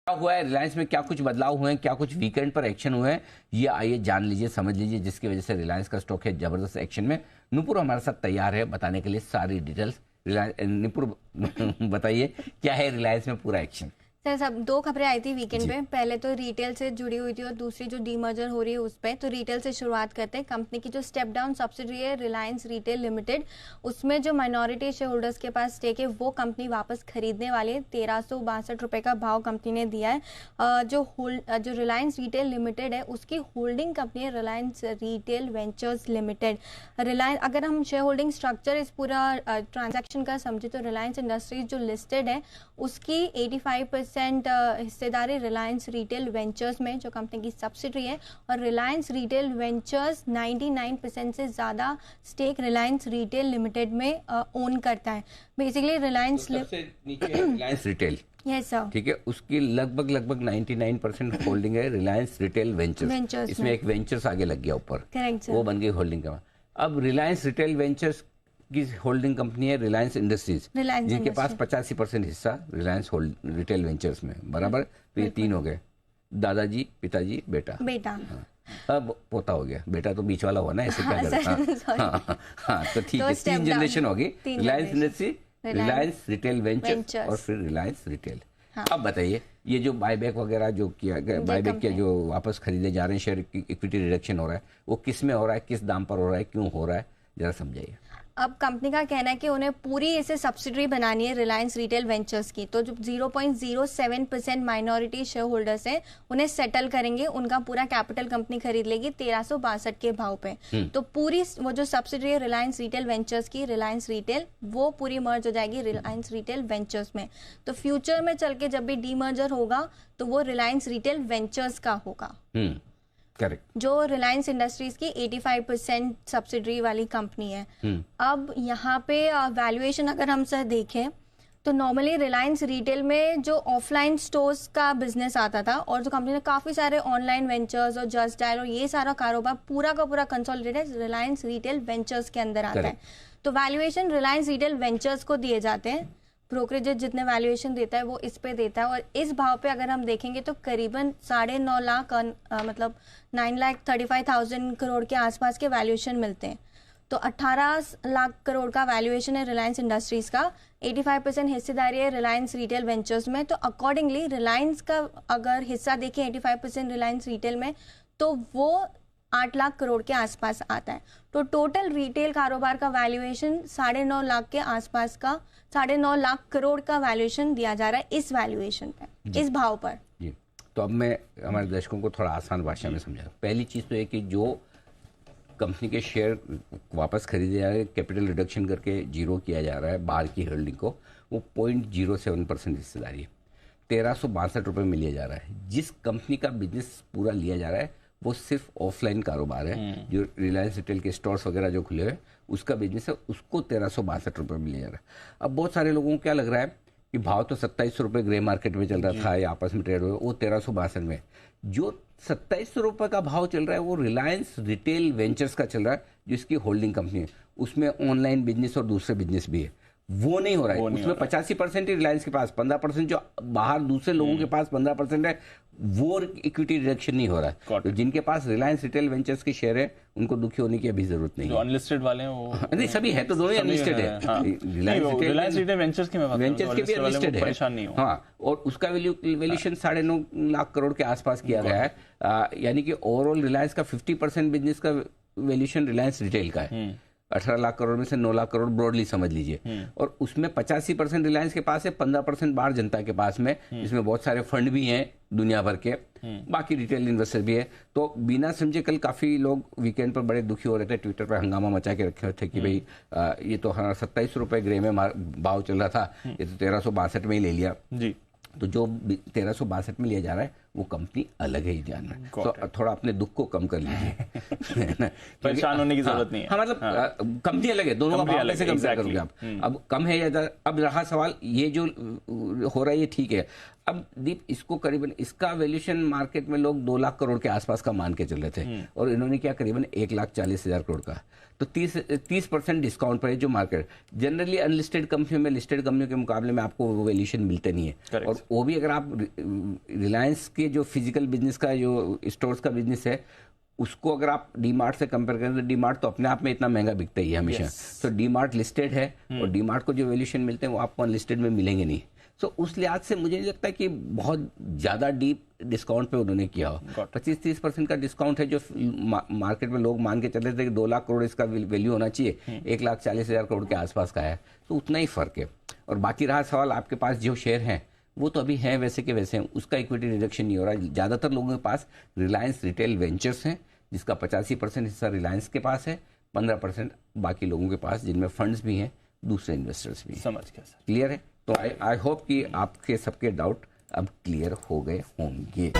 क्या हुआ है रिलायंस में, क्या कुछ बदलाव हुए हैं, क्या कुछ वीकेंड पर एक्शन हुए हैं, ये आइए जान लीजिए, समझ लीजिए, जिसकी वजह से रिलायंस का स्टॉक है जबरदस्त एक्शन में। नुपुर हमारे साथ तैयार है बताने के लिए सारी डिटेल्स। नुपुर बताइए क्या है रिलायंस में पूरा एक्शन। सर सब दो खबरें आई थी वीकेंड पे। पहले तो रिटेल से जुड़ी हुई थी और दूसरी जो डीमर्जर हो रही है उस पे। तो रिटेल से शुरुआत करते हैं। कंपनी की जो स्टेप डाउन सब्सिडरी है रिलायंस रिटेल लिमिटेड, उसमें जो माइनॉरिटी शेयर होल्डर्स के पास स्टेक है वो कंपनी वापस खरीदने वाली है। 1362 रुपये का भाव कंपनी ने दिया है। जो रिलायंस रिटेल लिमिटेड है उसकी होल्डिंग कंपनी है Reliance retail ventures limited. Reliance, अगर हम शेयर होल्डिंग स्ट्रक्चर इस पूरा ट्रांजैक्शन का समझे तो रिलायंस इंडस्ट्रीज जो लिस्टेड है उसकी 85% हिस्सेदारी रिलायंस रिटेल वेंचर्स में जो कंपनी की सब्सिडरी है, और रिलायंस रिटेल वेंचर्स 99% से ज़्यादा स्टेक रिलायंस रिटेल लिमिटेड में ओन करता है। Basically Reliance Reliance retail, yes sir, ठीक है, उसकी लगभग 99% होल्डिंग है रिलायंस रिटेल वेंचर्स। इसमें एक वेंचर्स आगे लग गया ऊपर, करेक्ट सर, वो बन गई होल्डिंग का। अब रिलायंस रिटेल वेंचर्स की होल्डिंग कंपनी है रिलायंस इंडस्ट्रीज, जिनके पास 85% हिस्सा रिलायंस रिटेल वेंचर्स में, बराबर। तो ये तीन हो गए, दादाजी, पिताजी, बेटा। हाँ। अब पोता हो गया, बेटा तो बीच वाला हुआ ना, ऐसे क्या करता। हाँ तो ठीक है, तीन जनरेशन होगी, Reliance industry, Reliance retail ventures और फिर रिलायंस रिटेल। अब बताइए ये जो बायबैक वगैरह जो किया गया, बायबैक के जो वापस खरीदे जा रहे हैं शेयर, इक्विटी रिडक्शन हो रहा है, वो किस में हो रहा है, किस दाम पर हो रहा है, क्यों हो रहा है, जरा समझाइए। अब कंपनी का कहना है कि उन्हें पूरी इसे सब्सिडरी बनानी है रिलायंस रिटेल वेंचर्स की। तो जो 0.07% माइनॉरिटी शेयर होल्डर्स हैं उन्हें सेटल करेंगे, उनका पूरा कैपिटल कंपनी खरीद लेगी 1362 के भाव पे। तो पूरी वो जो सब्सिडरी है रिलायंस रिटेल वेंचर्स की, रिलायंस रिटेल, वो पूरी मर्ज हो जाएगी रिलायंस रिटेल वेंचर्स में। तो फ्यूचर में चल के जब भी डीमर्जर होगा तो वो रिलायंस रिटेल वेंचर्स का होगा। करेक्ट, जो रिलायंस इंडस्ट्रीज की 85% सब्सिडरी वाली कंपनी है। अब यहाँ पे वैल्यूएशन अगर हम सर देखें तो नॉर्मली रिलायंस रिटेल में जो ऑफलाइन स्टोर्स का बिजनेस आता था और जो कंपनी ने काफी सारे ऑनलाइन वेंचर्स और जस्ट डायल और ये सारा कारोबार पूरा का पूरा कंसोलिडेटेड रिलायंस रिटेल वेंचर्स के अंदर आता है। तो वैल्यूएशन रिलायंस रिटेल वेंचर्स को दिए जाते हैं। ब्रोकरेज जितने वैल्यूएशन देता है वो इस पे देता है, और इस भाव पे अगर हम देखेंगे तो करीबन 9.5 लाख मतलब 9,35,000 करोड़ के आसपास के वैल्यूएशन मिलते हैं। तो 18 लाख करोड़ का वैल्यूएशन है रिलायंस इंडस्ट्रीज का, 85% हिस्सेदारी है रिलायंस रिटेल वेंचर्स में। तो अकॉर्डिंगली रिलायंस का अगर हिस्सा देखें 85% रिलायंस रिटेल में तो वो 8 लाख करोड़ के आसपास आता है। तो टोटल रिटेल कारोबार का वैल्यूएशन 9.5 लाख के आसपास का, 9.5 लाख करोड़ का वैल्यूएशन दिया जा रहा है इस वैल्यूएशन पे, इस भाव पर जी। तो अब मैं हमारे दर्शकों को थोड़ा आसान भाषा में समझा। पहली चीज़ तो है कि जो कंपनी के शेयर वापस खरीदे जा रहे हैं, कैपिटल रिडक्शन करके जीरो किया जा रहा है बाहर की होल्डिंग को, वो 0.07% हिस्सेदारी है, 1362 रुपये में लिया जा रहा है। जिस कंपनी का बिजनेस पूरा लिया जा रहा है वो सिर्फ ऑफलाइन कारोबार है, जो रिलायंस रिटेल के स्टोर्स वगैरह जो खुले हुए उसका बिजनेस है, उसको 1362 रुपये में लिया जा रहा है। अब बहुत सारे लोगों को क्या लग रहा है कि भाव तो 2700 रुपये ग्रे मार्केट में चल रहा था या आपस में ट्रेड हुए, वो 1362 में। जो 2700 रुपये का भाव चल रहा है वो रिलायंस रिटेल वेंचर्स का चल रहा है, जिसकी होल्डिंग कंपनी है, उसमें ऑनलाइन बिजनेस और दूसरे बिजनेस भी है, वो नहीं हो रहा है। उसमें 85% ही रिलायंस के पास, 15% जो बाहर दूसरे लोगों के पास 15% है, वो इक्विटी रिडक्शन नहीं हो रहा है। तो जिनके पास रिलायंस रिटेल वेंचर्स के शेयर है उनको दुखी होने की अभी जरूरत नहीं है। जो अनलिस्टेड वाले हैं वो नहीं, सभी है तो दोनों ही अनलिस्टेड है। रिलायंस रिटेल वेंचर्स की मैं बात वेंचर्स के भी अनलिस्टेड है, परेशान नहीं हो। हाँ, और उसका वैल्यूएशन 9.5 लाख करोड़ के आसपास किया गया है। यानी कि ओवरऑल रिलायंस का 50% बिजनेस का वैल्यूएशन रिलायंस रिटेल का है। 18 लाख करोड़ में से 9 लाख करोड़ ब्रॉडली समझ लीजिए, और उसमें 85% रिलायंस के पास है, 15% बाहर जनता के पास में, जिसमें बहुत सारे फंड भी हैं दुनिया भर के, बाकी रिटेल इन्वेस्टर भी है। तो बिना समझे कल काफी लोग वीकेंड पर बड़े दुखी हो रहे थे, ट्विटर पर हंगामा मचा के रखे हुए थे कि भाई ये तो 27 रुपए ग्रे में भाव चल रहा था, ये तो 1362 में ही ले लिया जी। तो जो 1362 में लिया जा रहा है वो कंपनी अलग है इंडिया में। Got तो थोड़ा अपने दुख को कम कर लीजिए है ना? परेशान होने की जरूरत नहीं है। हाँ, मतलब कंपनी अलग है, दोनों का कंपनी भाव अलग कैसे है, कंपेयर exactly. करोगे आप? अब कम है या ज्यादा? अब रहा सवाल ये जो हो रहा है ये ठीक है। अब दीप इसको करीबन इसका वैल्यूएशन मार्केट में लोग 2 लाख करोड़ के आसपास का मान के चल रहे थे और इन्होंने क्या करीबन 1,40,000 करोड़ का, तो 30% डिस्काउंट पर है जो मार्केट जनरली अनलिस्टेड कंपनियों में, लिस्टेड कंपनियों के मुकाबले में आपको वो वैल्यूएशन मिलते नहीं है। Correct. और वो भी अगर आप रिलायंस के जो फिजिकल बिजनेस का जो स्टोर्स का बिजनेस है उसको अगर आप डीमार्ट से कंपेयर करें तो डीमार्ट तो अपने आप में इतना महंगा बिकता ही है हमेशा। तो डीमार्ट लिस्टेड है और डीमार्ट को जो वैल्यूएशन मिलते हैं वो आपको अनलिस्टेड में मिलेंगे नहीं। तो उस लिहाज से मुझे नहीं लगता कि बहुत ज़्यादा डीप डिस्काउंट पे उन्होंने किया हो। 25-30% का डिस्काउंट है जो मार्केट में लोग मान के चल रहे थे कि 2 लाख करोड़ इसका वैल्यू होना चाहिए, 1,40,000 करोड़ के आसपास का है, तो उतना ही फर्क है। और बाकी रहा सवाल आपके पास जो शेयर हैं वो तो अभी हैं वैसे के वैसे हैं, उसका इक्विटी रिडक्शन नहीं हो रहा है। ज़्यादातर लोगों के पास रिलायंस रिटेल वेंचर्स हैं जिसका 85% हिस्सा रिलायंस के पास है, 15% बाकी लोगों के पास जिनमें फंड्स भी हैं, दूसरे इन्वेस्टर्स भी हैं। समझ गया सर। क्लियर है? तो आई होप कि आपके सबके डाउट अब क्लियर हो गए होंगे।